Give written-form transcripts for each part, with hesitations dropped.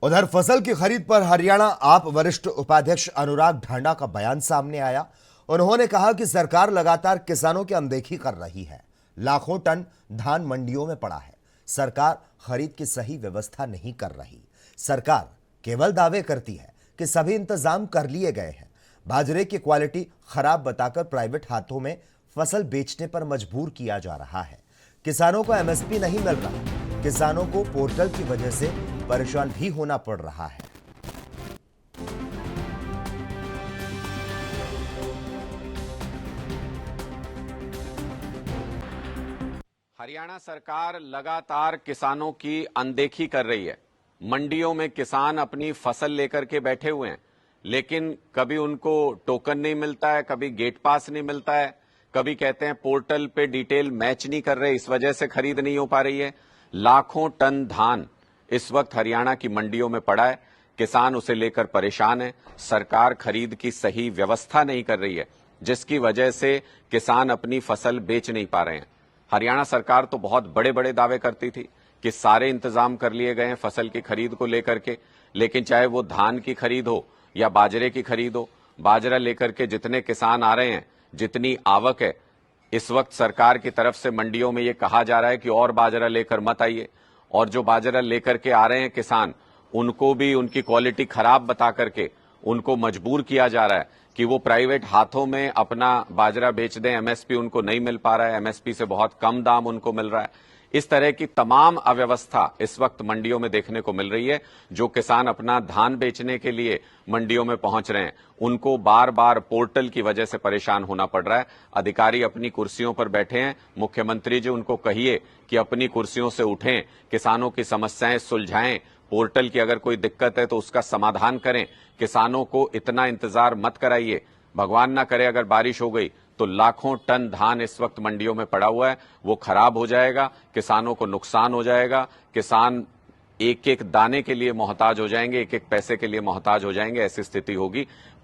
उधर फसल की खरीद पर हरियाणा आप वरिष्ठ उपाध्यक्ष अनुराग ढांडा का बयान सामने आया। उन्होंने कहा कि सरकार लगातार किसानों की अनदेखी कर रही है। लाखों टन धान मंडियों में पड़ा है। सरकार खरीद की सही व्यवस्था नहीं कर रही। सरकार केवल दावे करती है कि सभी इंतजाम कर लिए गए हैं। बाजरे की क्वालिटी खराब बताकर प्राइवेट हाथों में फसल बेचने पर मजबूर किया जा रहा है। किसानों को एमएसपी नहीं मिल रहा। किसानों को पोर्टल की वजह से परेशान भी होना पड़ रहा है। हरियाणा सरकार लगातार किसानों की अनदेखी कर रही है। मंडियों में किसान अपनी फसल लेकर के बैठे हुए हैं, लेकिन कभी उनको टोकन नहीं मिलता है, कभी गेट पास नहीं मिलता है, कभी कहते हैं पोर्टल पे डिटेल मैच नहीं कर रहे, इस वजह से खरीद नहीं हो पा रही है। लाखों टन धान इस वक्त हरियाणा की मंडियों में पड़ा है। किसान उसे लेकर परेशान है। सरकार खरीद की सही व्यवस्था नहीं कर रही है, जिसकी वजह से किसान अपनी फसल बेच नहीं पा रहे हैं। हरियाणा सरकार तो बहुत बड़े बड़े दावे करती थी कि सारे इंतजाम कर लिए गए हैं फसल की खरीद को लेकर के, लेकिन चाहे वो धान की खरीद हो या बाजरे की खरीद हो, बाजरा लेकर के जितने किसान आ रहे हैं, जितनी आवक है, इस वक्त सरकार की तरफ से मंडियों में ये कहा जा रहा है कि और बाजरा लेकर मत आइए। और जो बाजरा लेकर के आ रहे हैं किसान, उनको भी उनकी क्वालिटी खराब बता करके उनको मजबूर किया जा रहा है कि वो प्राइवेट हाथों में अपना बाजरा बेच दें। एमएसपी उनको नहीं मिल पा रहा है, एमएसपी से बहुत कम दाम उनको मिल रहा है। इस तरह की तमाम अव्यवस्था इस वक्त मंडियों में देखने को मिल रही है। जो किसान अपना धान बेचने के लिए मंडियों में पहुंच रहे हैं, उनको बार बार पोर्टल की वजह से परेशान होना पड़ रहा है। अधिकारी अपनी कुर्सियों पर बैठे हैं। मुख्यमंत्री जी उनको कहिए कि अपनी कुर्सियों से उठें, किसानों की समस्याएं सुलझाएं। पोर्टल की अगर कोई दिक्कत है तो उसका समाधान करें। किसानों को इतना इंतजार मत कराइए। भगवान ना करे अगर बारिश हो गई तो लाखों टन धान इस वक्त मंडियों में पड़ा हुआ है, वो खराब हो जाएगा, किसानों को नुकसान हो जाएगा। किसान एक एक दाने के लिए मोहताज हो जाएंगे, एक एक पैसे के लिए मोहताज हो जाएंगे। ऐसी स्थिति होगी।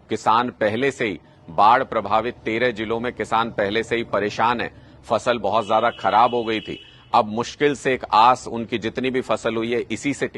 किसान पहले से ही बाढ़ प्रभावित 13 जिलों में किसान पहले से ही परेशान है। फसल बहुत ज्यादा खराब हो गई थी। अब मुश्किल से एक आस उनकी जितनी भी फसल हुई है इसी से